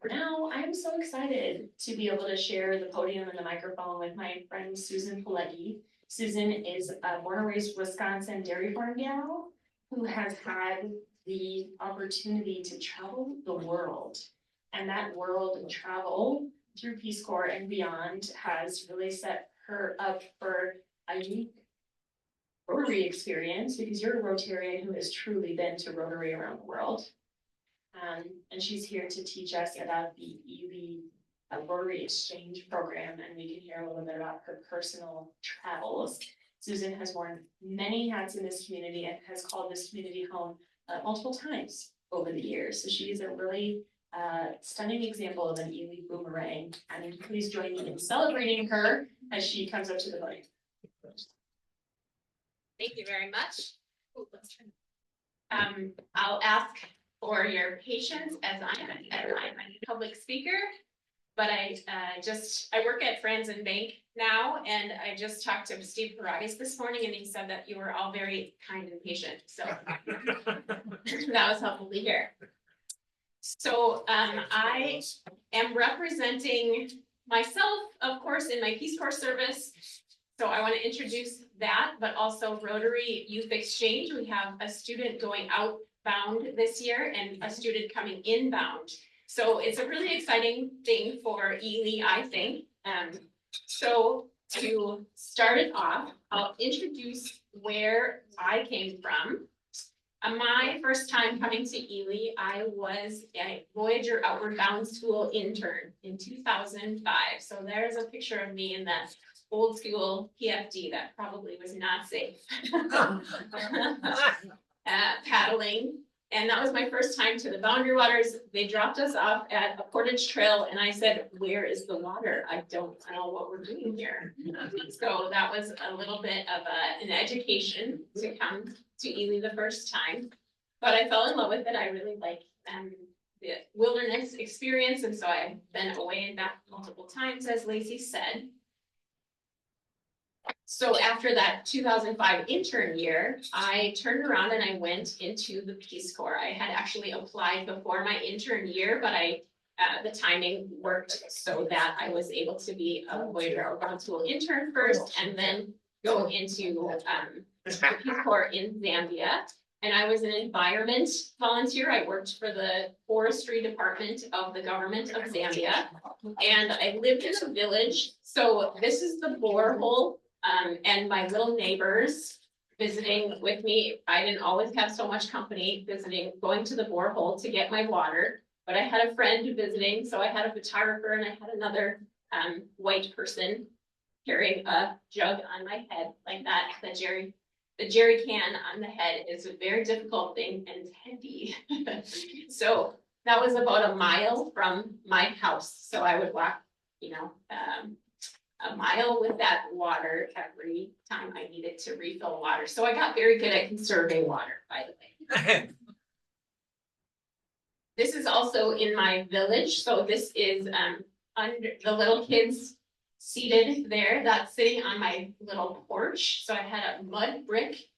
Now, I'm so excited to be able to share the podium and the microphone with my friend Susan Polege. Susan is a born and raised Wisconsin dairy farm gal who has had the opportunity to travel the world. And that world and travel through Peace Corps and beyond has really set her up for a unique Rotary experience, because you're a Rotarian who has truly been to Rotary around the world. And she's here to teach us about the Ely Rotary Exchange program, and we can hear a little bit about her personal travels. Susan has worn many hats in this community and has called this community home multiple times over the years. So she is a really stunning example of an Ely boomerang. And please join me in celebrating her as she comes up to the podium. Thank you very much. Ooh, let's turn. I'll ask for your patience as I'm a public speaker, but I work at Frandsen Bank now, and I just talked to Steve Paragas this morning, and he said that you were all very kind and patient, so that was helpful to hear. So I am representing myself, of course, in my Peace Corps service. So I want to introduce that, but also Rotary Youth Exchange. We have a student going outbound this year and a student coming inbound. So it's a really exciting thing for Ely, I think. So to start it off, I'll introduce where I came from. My first time coming to Ely, I was a Voyageur Outward Bound School intern in 2005. So there's a picture of me in that old school PFD that probably was not safe. Paddling. And that was my first time to the Boundary Waters. They dropped us off at a portage trail, and I said, "Where is the water? I don't know what we're doing here." So that was a little bit of an education to come to Ely the first time. But I fell in love with it. I really like the wilderness experience, and so I've been away and back multiple times, as Lacey said. So after that 2005 intern year, I turned around and I went into the Peace Corps. I had actually applied before my intern year, but the timing worked so that I was able to be a Voyageur Outward Bound School intern first, and then go into the Peace Corps in Zambia. And I was an environment volunteer. I worked for the forestry department of the government of Zambia, and I lived in a village. So this is the borehole. And my little neighbors visiting with me. I didn't always have so much company going to the borehole to get my water, but I had a friend visiting, so I had a photographer, and I had another white person carrying a jug on my head like that. The jerry can on the head is a very difficult thing, and it's heavy. So that was about a mile from my house. So I would walk, a mile with that water every time I needed to refill water. So I got very good at conserving water, by the way. This is also in my village. So this is under the little kids seated there. That's sitting on my little porch. So I had a mud brick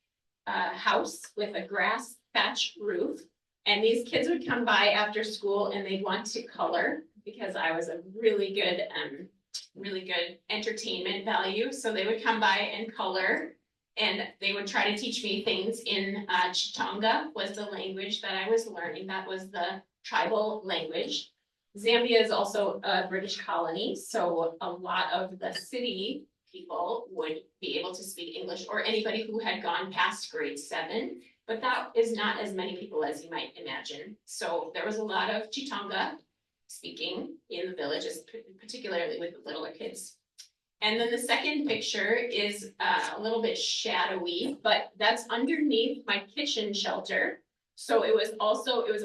house with a grass thatch roof. And these kids would come by after school and they'd want to color, because I was a really good entertainment value. So they would come by and color, and they would try to teach me things in Chitonga was the language that I was learning. That was the tribal language. Zambia is also a British colony, so a lot of the city people would be able to speak English, or anybody who had gone past grade 7, but that is not as many people as you might imagine. So there was a lot of Chitonga speaking in the villages, particularly with the littler kids. And then the second picture is a little bit shadowy, but that's underneath my kitchen shelter. So it was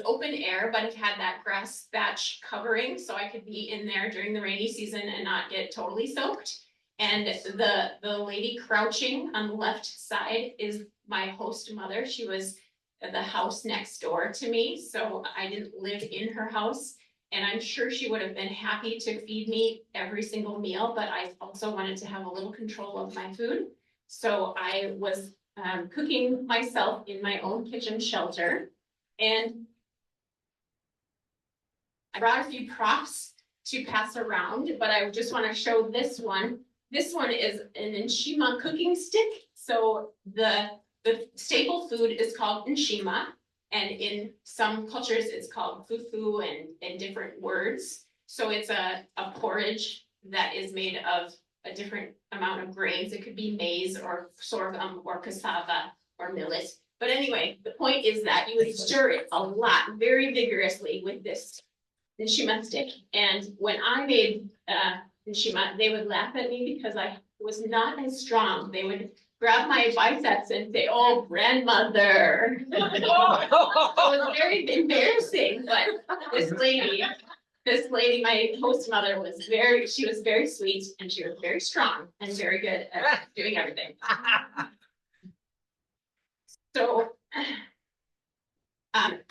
open air, but it had that grass thatch covering, so I could be in there during the rainy season and not get totally soaked. And the lady crouching on the left side is my host mother. She was the house next door to me, so I didn't live in her house. And I'm sure she would have been happy to feed me every single meal, but I also wanted to have a little control of my food. So I was cooking myself in my own kitchen shelter. And I brought a few props to pass around, but I just want to show this one. This one is an nshima cooking stick. So the staple food is called nshima, and in some cultures it's called fufu and different words. So it's a porridge that is made of a different amount of grains. It could be maize or sorghum or cassava or millet. But anyway, the point is that you would stir it a lot, very vigorously with this nshima stick. And when I made nshima, they would laugh at me because I was not as strong. They would grab my biceps and say, "Oh, grandmother." It was very embarrassing, but this lady, my host mother she was very sweet, and she was very strong and very good at doing everything. So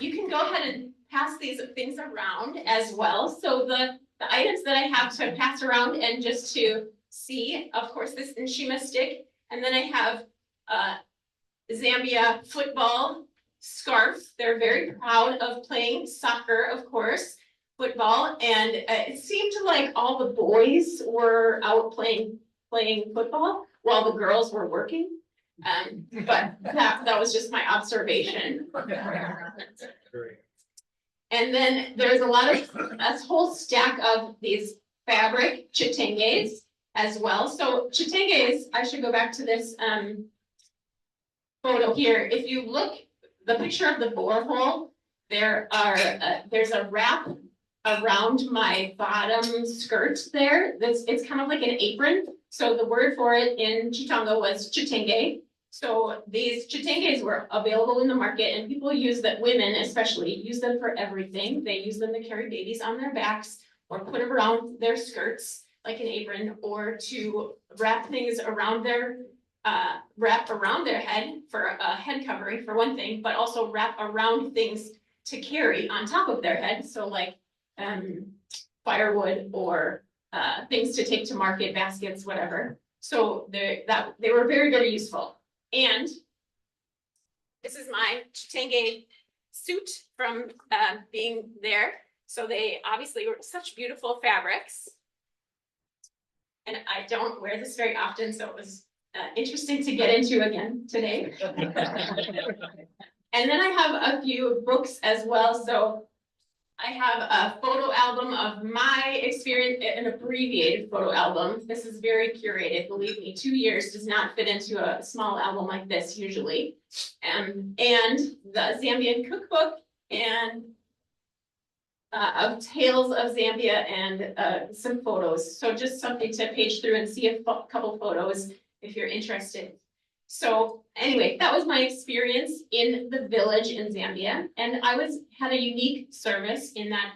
you can go ahead and pass these things around as well. So the items that I have to pass around and just to see, of course, this nshima stick, and then I have Zambia football scarf. They're very proud of playing soccer, of course, football, and it seemed like all the boys were out playing football while the girls were working. But that was just my observation. And then there's a whole stack of these fabric chitenges as well. So chitenges, I should go back to this photo here. If you look, the picture of the borehole, there's a wrap around my bottom skirt there. It's kind of like an apron. So the word for it in Chitonga was chitenge. So these chitenges were available in the market, and people women especially use them for everything. They use them to carry babies on their backs or put them around their skirts like an apron, or to wrap things around wrap around their head for a head covering for one thing, but also wrap around things to carry on top of their head. So like firewood or things to take to market, baskets, whatever. So they were very, very useful. And this is my chitenge suit from being there. So they obviously were such beautiful fabrics. And I don't wear this very often, so it was interesting to get into again today. And then I have a few books as well. So I have a photo album of my experience, an abbreviated photo album. This is very curated, believe me. 2 years does not fit into a small album like this usually. And the Zambian cookbook and of tales of Zambia and some photos. So just something to page through and see a couple photos if you're interested. So anyway, that was my experience in the village in Zambia. And I had a unique service in that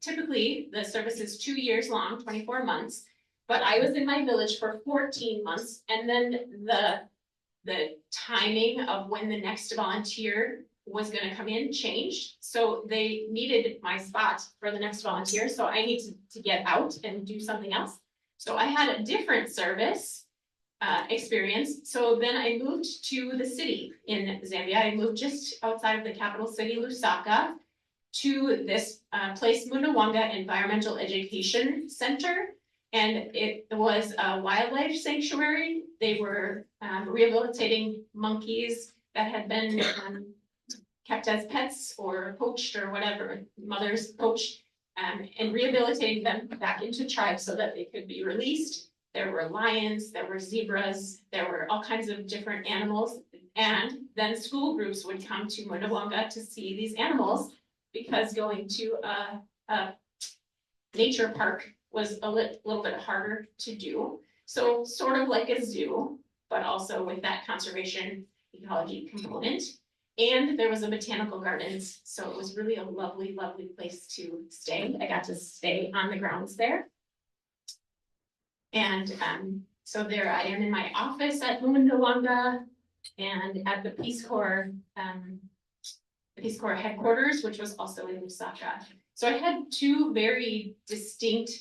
typically the service is 2 years long, 24 months, but I was in my village for 14 months. And then the timing of when the next volunteer was going to come in changed. So they needed my spot for the next volunteer. So I needed to get out and do something else. So I had a different service experience. So then I moved to the city in Zambia. I moved just outside of the capital city, Lusaka, to this place, Mundawanga Environmental Education Center. And it was a wildlife sanctuary. They were rehabilitating monkeys that had been kept as pets or poached or whatever, mothers poached, and rehabilitating them back into tribes so that they could be released. There were lions, there were zebras, there were all kinds of different animals. And then school groups would come to Mundawanga to see these animals because going to a nature park was a little bit harder to do. So sort of like a zoo, but also with that conservation ecology component. And there was a botanical gardens. So it was really a lovely, lovely place to stay. I got to stay on the grounds there. And so there I am in my office at Mundawanga and at the Peace Corps headquarters, which was also in Lusaka. So I had two very distinct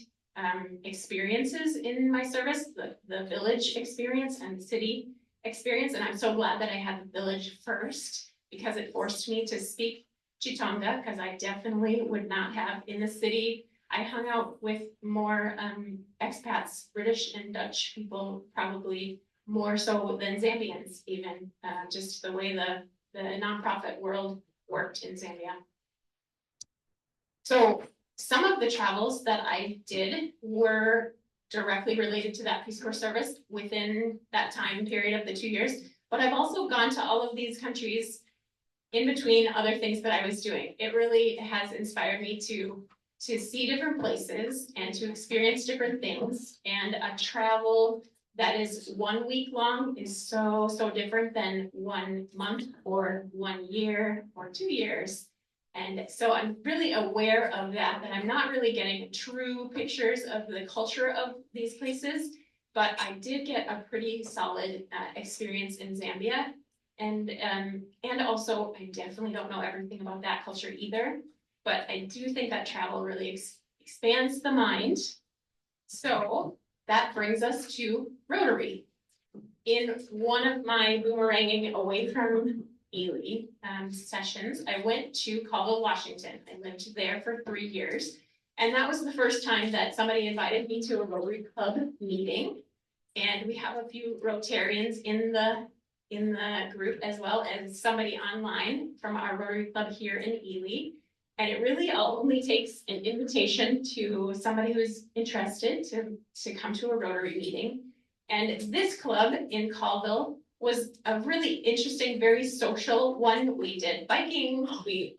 experiences in my service, the village experience and the city experience. And I'm so glad that I had the village first because it forced me to speak Chitonga, because I definitely would not have in the city. I hung out with more expats, British and Dutch people, probably more so than Zambians even, just the way the nonprofit world worked in Zambia. So some of the travels that I did were directly related to that Peace Corps service within that time period of the 2 years, but I've also gone to all of these countries in between other things that I was doing. It really has inspired me to see different places and to experience different things, and a travel that is 1 week long is so different than 1 month or 1 year or 2 years. And so I'm really aware of that I'm not really getting true pictures of the culture of these places, but I did get a pretty solid experience in Zambia. And also I definitely don't know everything about that culture either, but I do think that travel really expands the mind. So that brings us to Rotary. In one of my boomeranging away from Ely sessions, I went to Colville, Washington. I lived there for 3 years. And that was the first time that somebody invited me to a Rotary Club meeting. And we have a few Rotarians in the group, as well as somebody online from our Rotary Club here in Ely. And it really only takes an invitation to somebody who's interested to come to a Rotary meeting. And this club in Colville was a really interesting, very social one. We did biking, we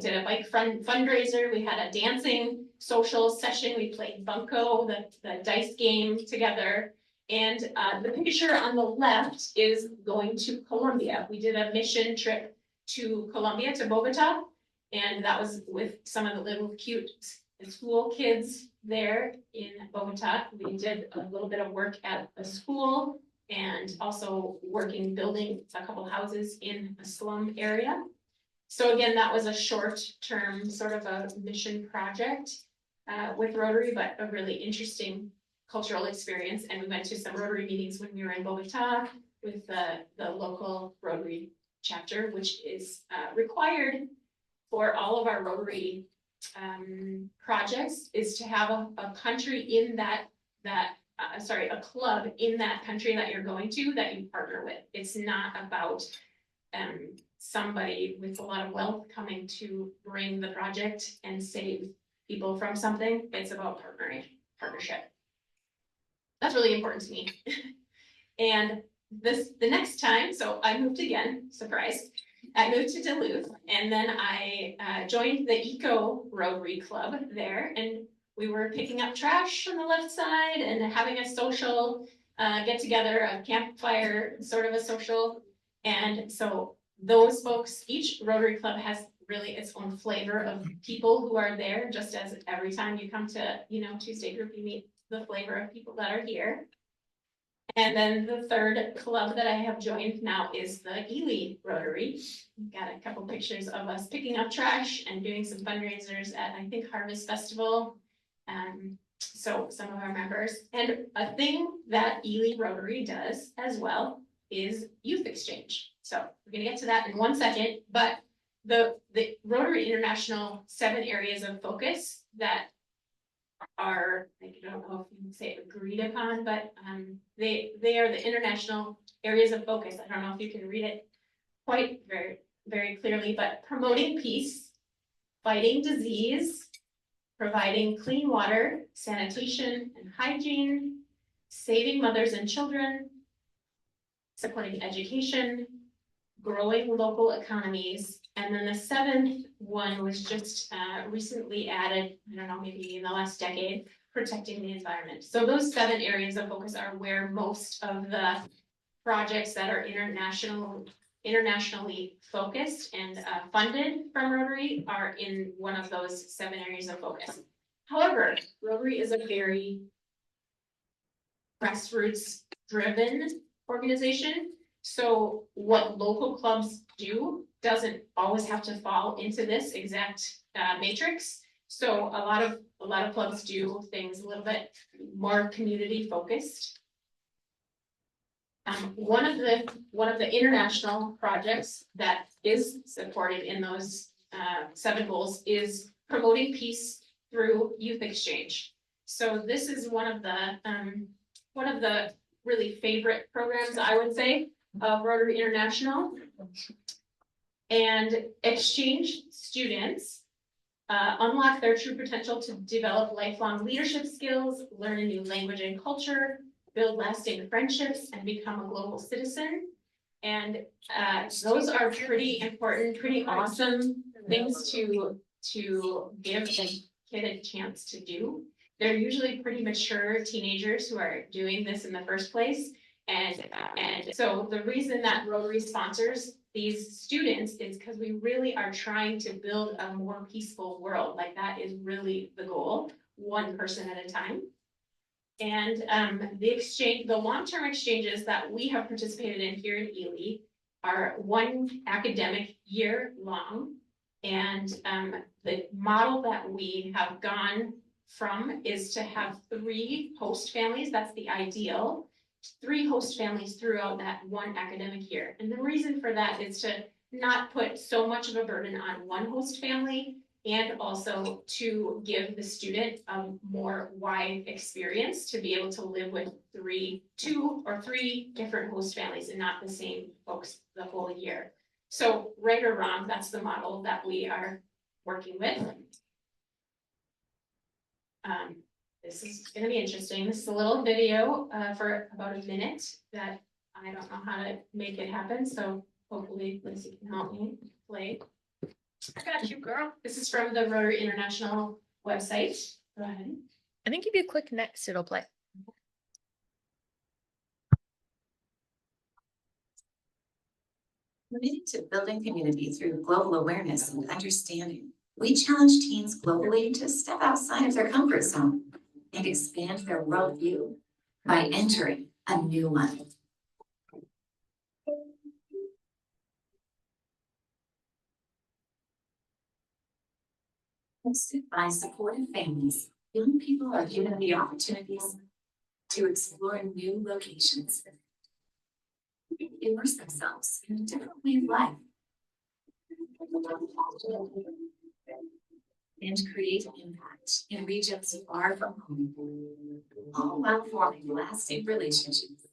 did a bike fundraiser, we had a dancing social session, we played bunco, the dice game together. And the picture on the left is going to Colombia. We did a mission trip to Colombia, to Bogota, and that was with some of the little cute school kids there in Bogota. We did a little bit of work at a school and also building a couple houses in a slum area. So again, that was a short-term sort of a mission project with Rotary, but a really interesting cultural experience. And we went to some Rotary meetings when we were in Bogota with the local Rotary chapter, which is required for all of our Rotary projects, is to have a country in a club in that country that you're going to that you partner with. It's not about somebody with a lot of wealth coming to bring the project and save people from something. It's about partnership. That's really important to me. And the next time, so I moved again, surprise. I moved to Duluth, and then I joined the Eco Rotary Club there, and we were picking up trash on the left side and having a social get together, a campfire, sort of a social. And so those folks, each Rotary Club has really its own flavor of people who are there, just as every time you come to, Tuesday group, you meet the flavor of people that are here. And then the third club that I have joined now is the Ely Rotary. We've got a couple pictures of us picking up trash and doing some fundraisers at, I think, Harvest Festival. So some of our members. And a thing that Ely Rotary does as well is youth exchange. So we're gonna get to that in 1 second, but the Rotary International 7 areas of focus that are, I don't know if you can say agreed upon, but they are the international areas of focus. I don't know if you can read it quite very, very clearly, but promoting peace, fighting disease, providing clean water, sanitation and hygiene, saving mothers and children, supporting education, growing local economies. And then the 7th one was just recently added, I don't know, maybe in the last decade, protecting the environment. So those 7 areas of focus are where most of the projects that are internationally focused and funded from Rotary are in one of those 7 areas of focus. However, Rotary is a very grassroots driven organization. So what local clubs do doesn't always have to fall into this exact matrix. So a lot of clubs do things a little bit more community focused. One of the international projects that is supported in those 7 goals is promoting peace through youth exchange. So this is one of the really favorite programs, I would say, of Rotary International. And exchange students unlock their true potential to develop lifelong leadership skills, learn a new language and culture, build lasting friendships, and become a global citizen. And those are pretty important, pretty awesome things to give a kid a chance to do. They're usually pretty mature teenagers who are doing this in the first place. And so the reason that Rotary sponsors these students is because we really are trying to build a more peaceful world. Like that is really the goal, one person at a time. And the long-term exchanges that we have participated in here in Ely are 1 academic year long. And the model that we have gone from is to have 3 host families. That's the ideal. 3 host families throughout that 1 academic year. And the reason for that is to not put so much of a burden on 1 host family, and also to give the student a more wide experience to be able to live with 2 or 3 different host families and not the same folks the whole year. So right or wrong, that's the model that we are working with. This is going to be interesting. This is a little video for about a minute that I don't know how to make it happen. So hopefully Lindsay can help me play. I got you, girl. This is from the Rotary International website. Go ahead. I think if you click next, it'll play. Committed to building community through global awareness and understanding, we challenge teens globally to step outside of their comfort zone and expand their worldview by entering a new one. Hosted by supportive families, young people are given the opportunities to explore new locations, immerse themselves in a different way of life, and create impact in regions far from home, all while forming lasting relationships.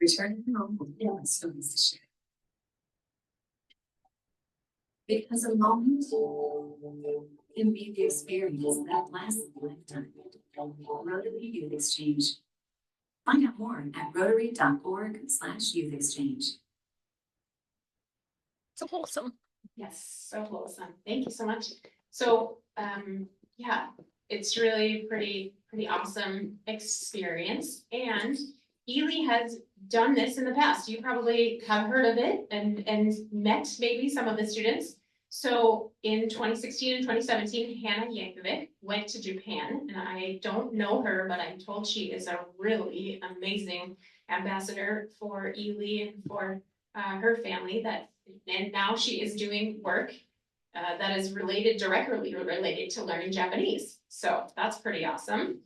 Returning home with endless stories to share. Because a moment can be the experience that lasts a lifetime. Rotary Youth Exchange. Find out more at rotary.org/youth exchange. So wholesome. Yes, so wholesome. Thank you so much. So yeah, it's really pretty awesome experience. And Ely has done this in the past. You probably have heard of it and met maybe some of the students. So in 2016 and 2017, Hannah Yankovic went to Japan, and I don't know her, but I'm told she is a really amazing ambassador for Ely and for her family. And now she is doing work that is directly related to learning Japanese. So that's pretty awesome.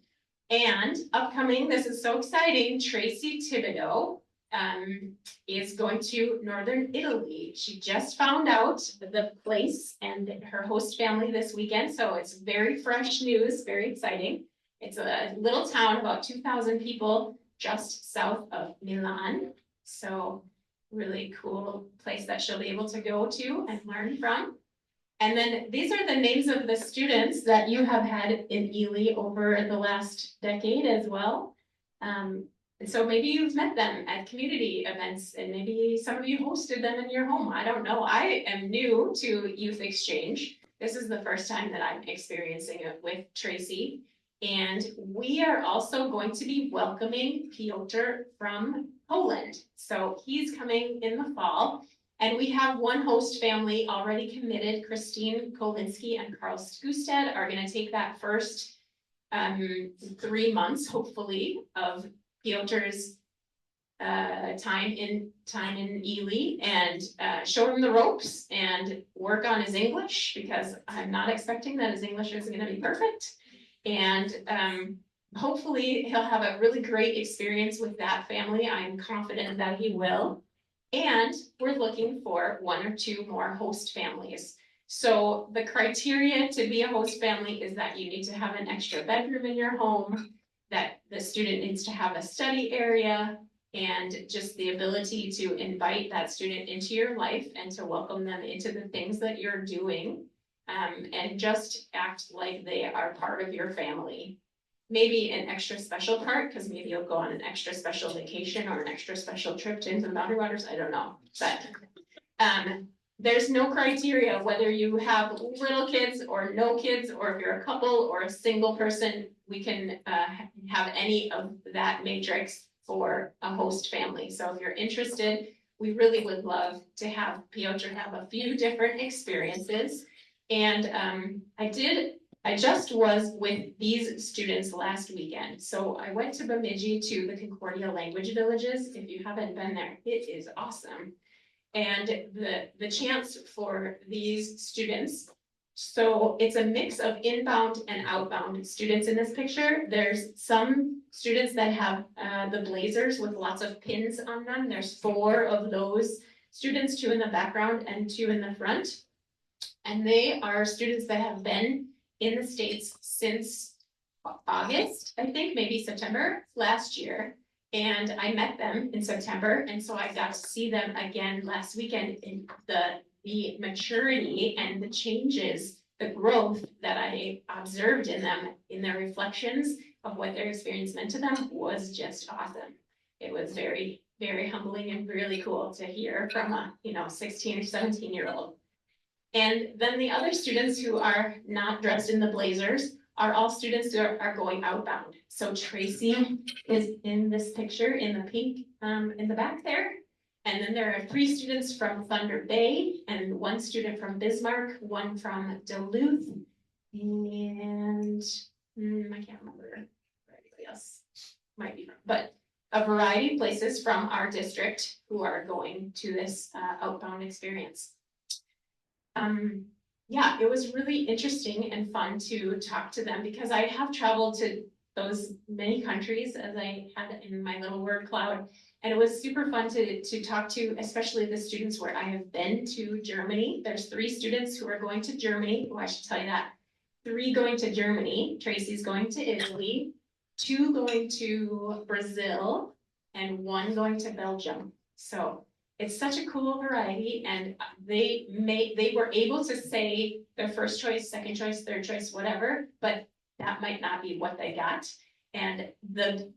And upcoming, this is so exciting, Tracy Thibodeau is going to Northern Italy. She just found out the place and her host family this weekend, so it's very fresh news, very exciting. It's a little town, about 2,000 people, just south of Milan. So really cool place that she'll be able to go to and learn from. And then these are the names of the students that you have had in Ely over the last decade as well. And so maybe you've met them at community events, and maybe some of you hosted them in your home. I don't know. I am new to Youth Exchange. This is the first time that I'm experiencing it with Tracy. And we are also going to be welcoming Piotr from Poland. So he's coming in the fall. And we have 1 host family already committed. Christine Kolinsky and Carl Skustad are going to take that first 3 months, hopefully, of Piotr's time in Ely, and show him the ropes and work on his English, because I'm not expecting that his English is going to be perfect. And hopefully he'll have a really great experience with that family. I'm confident that he will. And we're looking for 1 or 2 more host families. So the criteria to be a host family is that you need to have an extra bedroom in your home, that the student needs to have a study area, and just the ability to invite that student into your life and to welcome them into the things that you're doing, and just act like they are part of your family. Maybe an extra special part, because maybe you'll go on an extra special vacation or an extra special trip to the Boundary Waters, I don't know, but there's no criteria whether you have little kids or no kids, or if you're a couple or a single person. We can have any of that matrix for a host family. So if you're interested, we really would love to have Piotr have a few different experiences. And I just was with these students last weekend. So I went to Bemidji to the Concordia Language Villages. If you haven't been there, it is awesome. And the chance for these students, so it's a mix of inbound and outbound students in this picture. There's some students that have the blazers with lots of pins on them. There's 4 of those students, 2 in the background and 2 in the front. And they are students that have been in the States since August, I think, maybe September last year. And I met them in September, and so I got to see them again last weekend. In the maturity and the changes, the growth that I observed in them, in their reflections of what their experience meant to them, was just awesome. It was very, very humbling and really cool to hear from a 16 or 17-year-old. And then the other students who are not dressed in the blazers are all students who are going outbound. So Tracy is in this picture in the pink in the back there. And then there are 3 students from Thunder Bay and 1 student from Bismarck, 1 from Duluth, and I can't remember where anybody else might be from, but a variety of places from our district who are going to this outbound experience. Yeah, it was really interesting and fun to talk to them, because I have traveled to those many countries as I had in my little word cloud. And it was super fun to talk to, especially the students where I have been to Germany. There's 3 students who are going to Germany. Oh, I should tell you that. 3 going to Germany. Tracy's going to Italy, 2 going to Brazil, and 1 going to Belgium. So it's such a cool variety, and they were able to say their first choice, second choice, third choice, whatever, but that might not be what they got. And the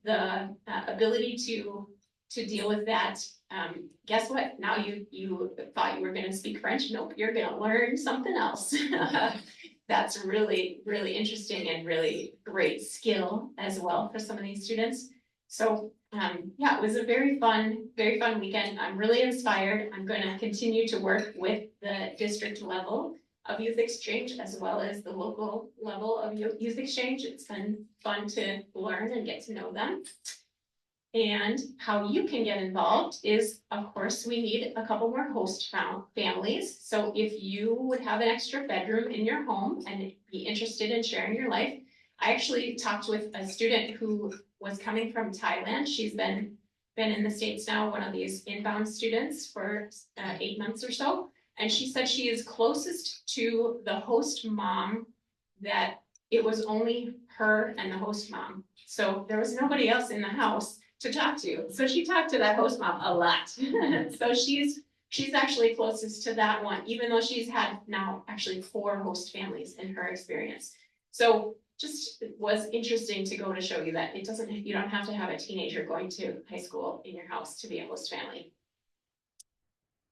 ability to deal with that, guess what? Now you thought you were going to speak French. Nope, you're going to learn something else. That's really, really interesting and really great skill as well for some of these students. So yeah, it was a very fun weekend. I'm really inspired. I'm going to continue to work with the district level of youth exchange as well as the local level of youth exchange. It's been fun to learn and get to know them. And how you can get involved is, of course, we need a couple more host families. So if you would have an extra bedroom in your home and be interested in sharing your life, I actually talked with a student who was coming from Thailand. She's been in the States now, one of these inbound students for 8 months or so. And she said she is closest to the host mom, that it was only her and the host mom. So there was nobody else in the house to talk to. So she talked to that host mom a lot. So she's actually closest to that one, even though she's had now actually 4 host families in her experience. So just was interesting to go to show you that you don't have to have a teenager going to high school in your house to be a host family.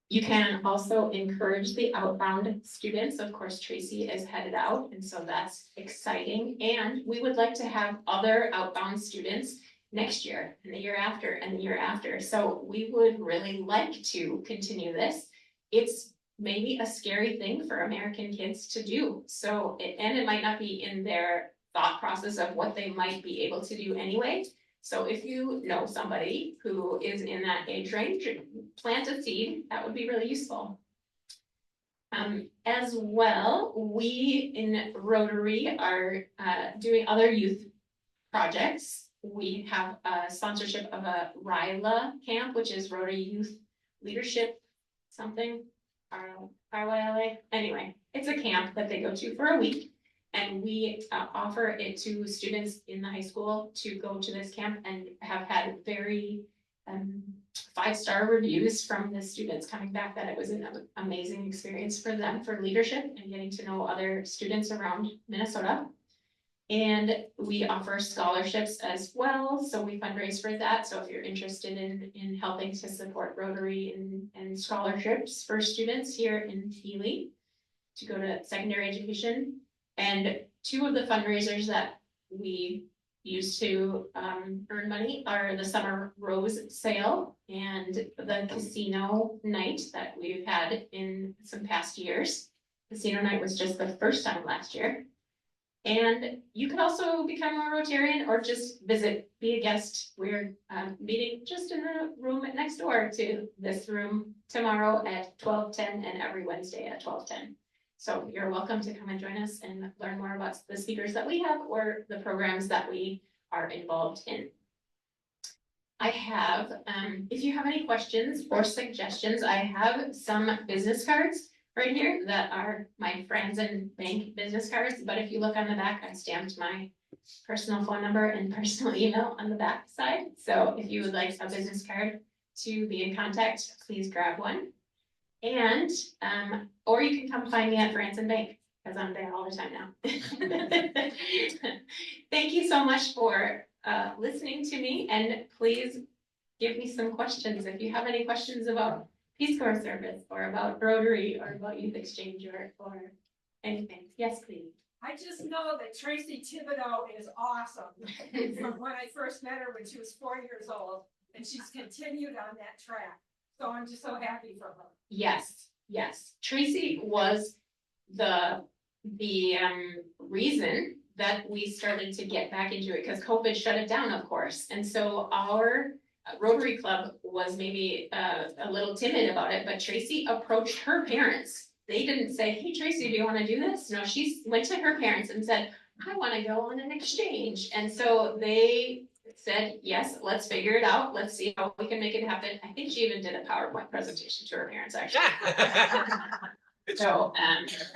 You can also encourage the outbound students. Of course, Tracy is headed out, and so that's exciting. And we would like to have other outbound students next year and the year after and the year after. So we would really like to continue this. It's maybe a scary thing for American kids to do. So, and it might not be in their thought process of what they might be able to do anyway. So if you know somebody who is in that age range, plant a seed, that would be really useful. As well, we in Rotary are doing other youth projects. We have a sponsorship of a RYLA camp, which is Rotary Youth Leadership something, RYLA. Anyway, it's a camp that they go to for a week. And we offer it to students in the high school to go to this camp, and have had very 5-star reviews from the students coming back that it was an amazing experience for them for leadership and getting to know other students around Minnesota. And we offer scholarships as well, so we fundraise for that. So if you're interested in helping to support Rotary and scholarships for students here in Ely to go to secondary education. And 2 of the fundraisers that we use to earn money are the Summer Rose Sale and the Casino Night that we've had in some past years. Casino Night was just the first time last year. And you can also become a Rotarian or just visit, be a guest. We're meeting just in the room next door to this room tomorrow at 12:10 and every Wednesday at 12:10. So you're welcome to come and join us and learn more about the speakers that we have or the programs that we are involved in. I have, if you have any questions or suggestions, I have some business cards right here that are my Frandsen Bank business cards, but if you look on the back, I stamped my personal phone number and personal email on the back side. So if you would like a business card to be in contact, please grab one. And, or you can come find me at Frandsen Bank, because I'm there all the time now. Thank you so much for listening to me, and please give me some questions if you have any questions about Peace Corps service or about Rotary or about Youth Exchange or anything. Yes, please. I just know that Tracy Thibodeau is awesome from when I first met her when she was 4 years old, and she's continued on that track. So I'm just so happy for her. Yes, yes. Tracy was the reason that we started to get back into it, because COVID shut it down, of course. And so our Rotary Club was maybe a little timid about it, but Tracy approached her parents. They didn't say, hey, Tracy, do you want to do this? No, she went to her parents and said, I want to go on an exchange. And so they said, yes, let's figure it out. Let's see how we can make it happen. I think she even did a PowerPoint presentation to her parents, actually. So,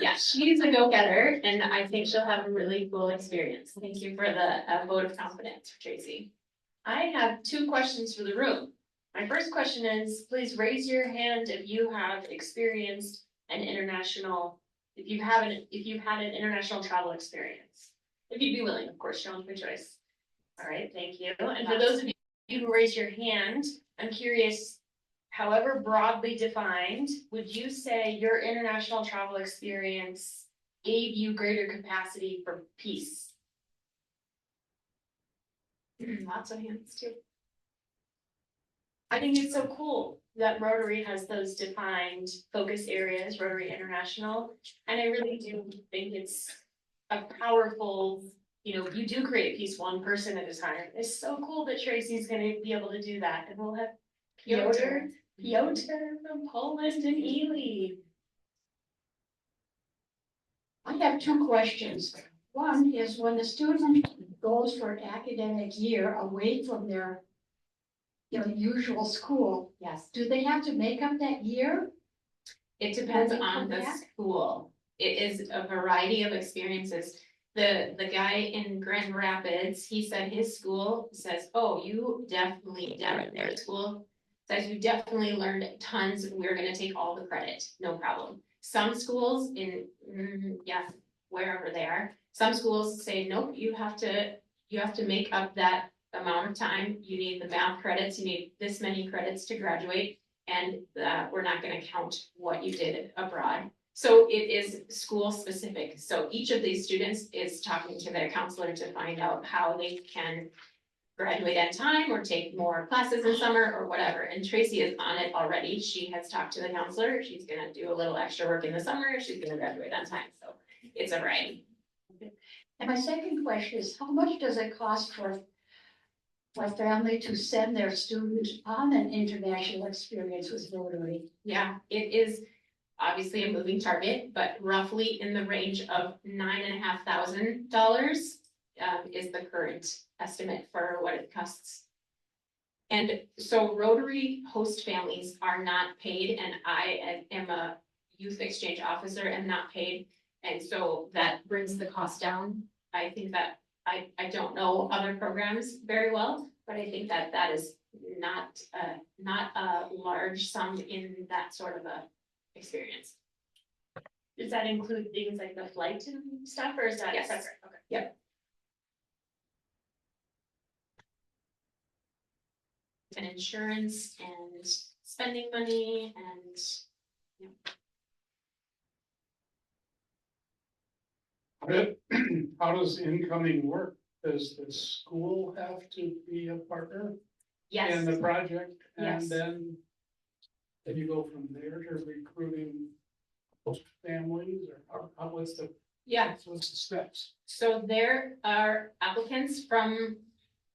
yeah, she's a go-getter, and I think she'll have a really cool experience. Thank you for the vote of confidence, Tracy. I have 2 questions for the room. My first question is, please raise your hand if you have experienced an international, if you've had an international travel experience. If you'd be willing, of course, challenge my choice. All right, thank you. And for those of you who raise your hand, I'm curious, however broadly defined, would you say your international travel experience gave you greater capacity for peace? Lots of hands too. I think it's so cool that Rotary has those defined focus areas, Rotary International. And I really do think it's a powerful, you do create peace 1 person at a time. It's so cool that Tracy's gonna be able to do that. And we'll have Piotr from Poland and Ely. I have 2 questions. One is, when the student goes for an academic year away from their usual school, Yes. do they have to make up that year? It depends When they on come the back? school. It is a variety of experiences. The guy in Grand Rapids, he said his school says, oh, you definitely their school says you definitely learned tons. We're gonna take all the credit, no problem. Some schools in, wherever they are, some schools say, nope, you have to make up that amount of time. You need the math credits, you need this many credits to graduate, and we're not gonna count what you did abroad. So it is school specific. So each of these students is talking to their counselor to find out how they can graduate at time or take more classes in summer or whatever. And Tracy is on it already. She has talked to the counselor. She's gonna do a little extra work in the summer. She's gonna graduate on time. So it's a variety. And my second question is, how much does it cost for a family to send their student on an international experience with Rotary? Yeah, it is obviously a moving target, but roughly in the range of $9,500 is the current estimate for what it costs. And so Rotary host families are not paid, and I am a youth exchange officer, am not paid. And so that brings the cost down. I think that I don't know other programs very well, but I think that that is not a large sum in that sort of a experience. Does that include things like the flight and stuff, or is that Yes. separate? Okay. Yep. And insurance and spending money and How does incoming work? Does the school have to be a partner in yes, the project? Yes. And then you go from there to recruiting host families, or what's the, yeah. what's the steps? So there are applicants from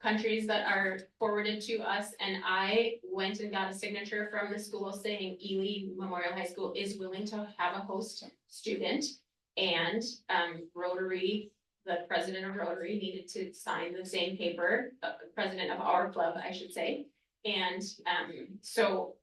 countries that are forwarded to us, and I went and got a signature from the school saying Ely Memorial High School is willing to have a host student. And Rotary, the president of Rotary, needed to sign the same paper, president of our club, I should say. And so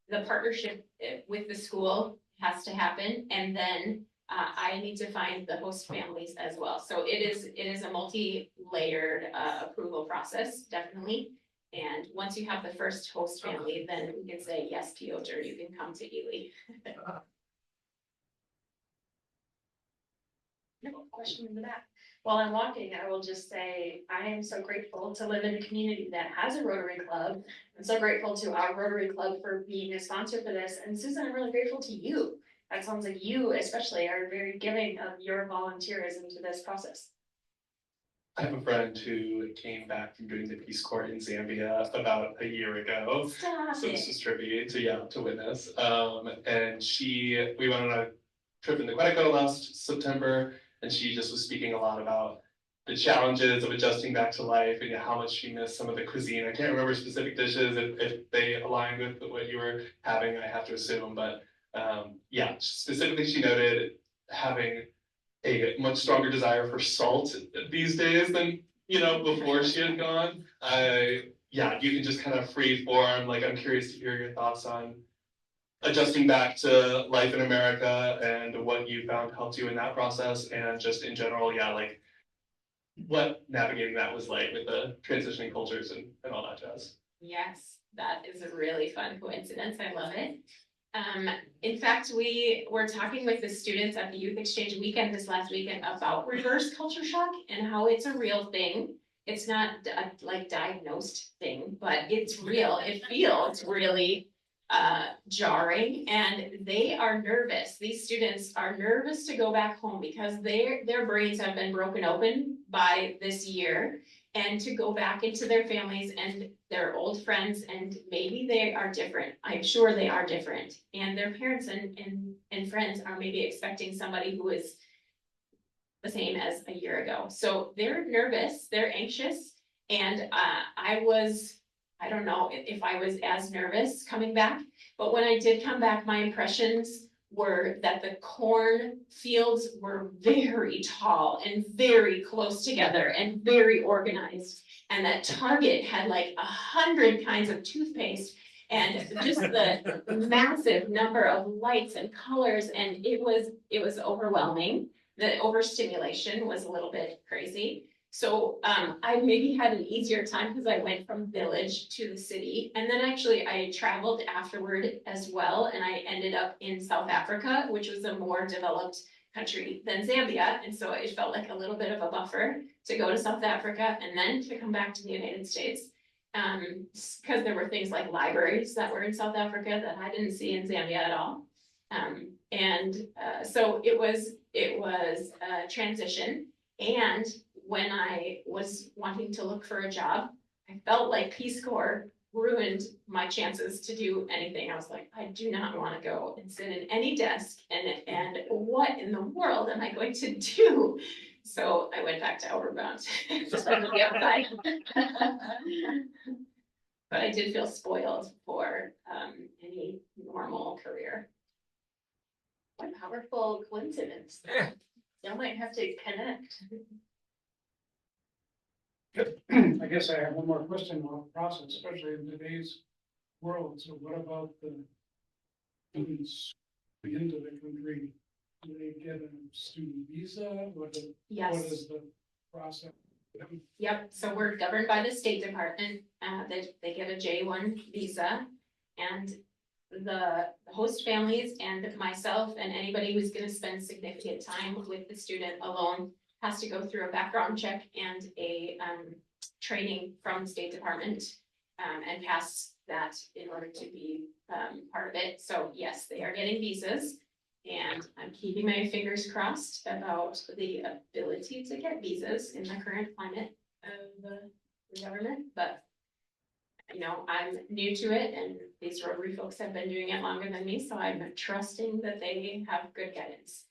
the partnership with the school has to happen, and then I need to find the host families as well. So it is a multi-layered approval process, definitely. And once you have the first host family, then we can say, yes, Piotr, you can come to Ely. No question into that. While I'm walking, I will just say, I am so grateful to live in a community that has a Rotary Club. I'm so grateful to our Rotary Club for being a sponsor for this. And Susan, I'm really grateful to you. That sounds like you especially are very giving of your volunteerism to this process. I have a friend who came back from doing the Peace Corps in Zambia about a year ago. Stop So this it. was tribute to witness. And we went on a trip in the Quetico last September, and she just was speaking a lot about the challenges of adjusting back to life and how much she missed some of the cuisine. I can't remember specific dishes if they aligned with what you were having, I have to assume, but yeah, specifically she noted having a much stronger desire for salt these days than, before she had gone. Yeah, you can just kind of free form. Like, I'm curious to hear your thoughts on adjusting back to life in America and what you found helped you in that process, and just in general, yeah, like what navigating that was like with the transitioning cultures and all that jazz. Yes, that is a really fun coincidence. I love it. In fact, we were talking with the students at the Youth Exchange weekend this last weekend about reverse culture shock and how it's a real thing. It's not a like diagnosed thing, but it's real. It feels really jarring, and they are nervous. These students are nervous to go back home because their brains have been broken open by this year, and to go back into their families and their old friends, and maybe they are different. I'm sure they are different, and their parents and friends are maybe expecting somebody who is the same as a year ago. So they're nervous, they're anxious, and I don't know if I was as nervous coming back, but when I did come back, my impressions were that the corn fields were very tall and very close together and very organized. And that Target had like 100 kinds of toothpaste and just the massive number of lights and colors. And it was overwhelming. The overstimulation was a little bit crazy. So I maybe had an easier time because I went from village to the city, and then actually I traveled afterward as well, and I ended up in South Africa, which was a more developed country than Zambia, and so it felt like a little bit of a buffer to go to South Africa and then to come back to the United States, because there were things like libraries that were in South Africa that I didn't see in Zambia at all, so it was a transition. And when I was wanting to look for a job, I felt like Peace Corps ruined my chances to do anything. I was like, I do not want to go and sit in any desk, and what in the world am I going to do? So I went back to Outward Bound just on the outside. But I did feel spoiled for any normal career. What a powerful coincidence. Y'all might have to connect. I guess I have one more question about the process, especially in today's world. So what about the students into the country? Do they get a student visa? What Yes. is the process? Yep, so we're governed by the State Department, they get a J1 visa. And the host families and myself and anybody who's gonna spend significant time with the student alone has to go through a background check and a training from the State Department. And pass that in order to be part of it. So yes, they are getting visas. And I'm keeping my fingers crossed about the ability to get visas in the current climate of the government, but you know, I'm new to it and these Rotary folks have been doing it longer than me, so I'm trusting that they have good guidance.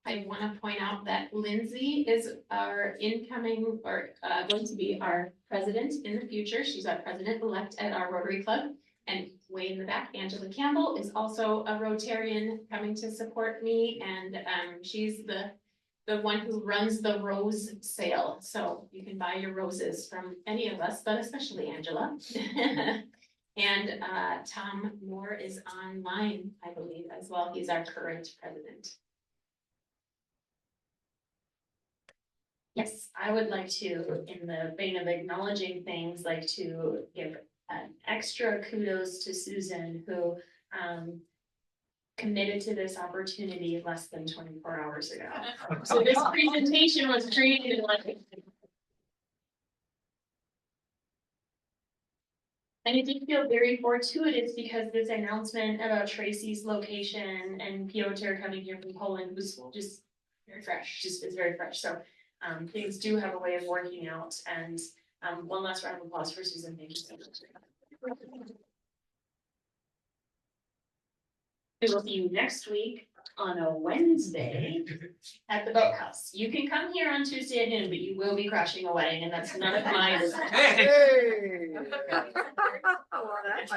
I want to point out that Lindsay is our incoming or going to be our president in the future. She's our president-elect at our Rotary Club. And way in the back, Angela Campbell is also a Rotarian coming to support me. And she's the one who runs the rose sale. So you can buy your roses from any of us, but especially Angela. And Tom Moore is online, I believe, as well. He's our current president. Yes, I would like to, in the vein of acknowledging things, like to give an extra kudos to Susan, who committed to this opportunity less than 24 hours ago. So this presentation was created in like. And it did feel very fortuitous because this announcement about Tracy's location and Piotr coming here from Poland was just very fresh, it's very fresh. So things do have a way of working out, and one last round of applause for Susan. Thank you so much. We will see you next week on a Wednesday at the boathouse. You can come here on Tuesday at noon, but you will be crashing a wedding, and that's none of my business. Hey! Well, that's